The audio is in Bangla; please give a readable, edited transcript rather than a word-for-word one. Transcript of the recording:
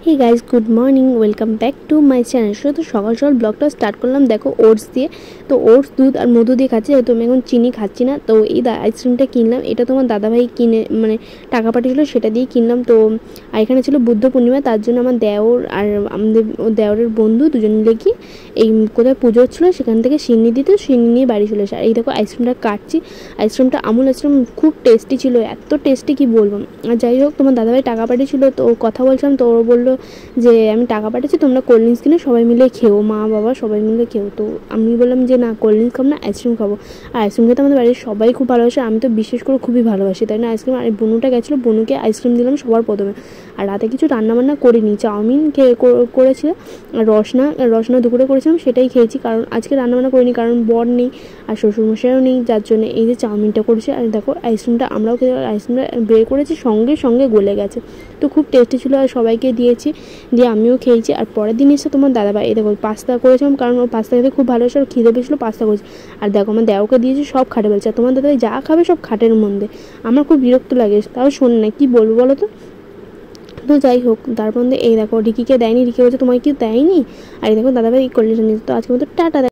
Hey guys, good morning, welcome back to my channel. তো সকাল সকাল ব্লগটা স্টার্ট করলাম দেখো ওটস দিয়ে। তো ওটস, দুধ আর মধু দিয়ে খাচ্ছি, যেহেতু আমি এখন চিনি খাচ্ছি না। তো এই আইসক্রিমটা কিনলাম, এটা তোমার দাদাভাই কিনে টাকা পাঠিয়েছিল, সেটা দিয়ে কিনলাম। তো আর এখানে ছিল বুদ্ধ পূর্ণিমা, তার জন্য আমার দেওর আর আমাদের দেওরের বন্ধু দুজন মিলে কি এই কোথায় পুজো হচ্ছিলো সেখান থেকে সিন্নি দিতে, সিন্নি নিয়ে বাড়ি চলে এসে। আর এই দেখো আইসক্রিমটা কাটছি। আইসক্রিমটা আমুল আইসক্রিম, খুব টেস্টি ছিল, এত টেস্টি কি বলবো। আর যাই হোক, তোমার দাদাভাই টাকা পাঠিয়েছিল, তো কথা বলছিলাম, তো ও বললো যে আমি টাকা পাঠাচ্ছি, তোমরা কোল্ড ড্রিঙ্কস কিনে সবাই মিলে খেও, মা বাবা সবাই মিলে খেও। তো আমি বললাম যে না, কোল্ড ড্রিঙ্কস খাবো না, আইসক্রিম খাবো। আর আইসক্রিম খেতে আমাদের বাড়ির সবাই খুব ভালোবাসে, আমি তো বিশেষ করে খুবই ভালোবাসি, তাই না আইসক্রিম। আর বনুটা গেছিলো, বনুকে আইসক্রিম দিলাম সবার প্রথমে। আর রাতে কিছু রান্নাবান্না করিনি, চাউমিন করেছিল, আর রসনা দুপুরে করেছিলাম, সেটাই খেয়েছি। কারণ আজকে রান্নাবান্না করিনি, কারণ বর নেই আর শ্বশুরমশাইও নেই, যার জন্য এই যে চাউমিনটা করেছে। আর দেখো আইসক্রিমটা আমরাও আইসক্রিমটা বের করেছি, সঙ্গে সঙ্গে গলে গেছে, তো খুব টেস্টি ছিল। আর সবাইকে দিয়েছি, দিয়ে আমিও খেয়েছি। আর পরের দিন এসে তোমার দাদাভাই এই দেখো পাস্তা করেছিলাম, কারণ ও পাস্তা খেতে খুব ভালোবাসে, আর খিদে পেয়েছিলো, পাস্তা করেছি। আর দেখো আমার দেওকে দিয়েছি, সব খাটে ফেলছে। আর তোমার দাদাভাই যা খাবে সব খাটের মধ্যে, আমার খুব বিরক্ত লাগে, তাও শোনে না, কী বলবো বলো তো। তো যাই হোক, তার মধ্যে এই দেখো রিকিকে দেয়নি, রিকি বলছে তোমায় কি দেয়নি। আর এই দেখো দাদাভাই এই কোল্ড ড্রিঙ্কস নিয়েছে। তো আজকে মতো টাটা।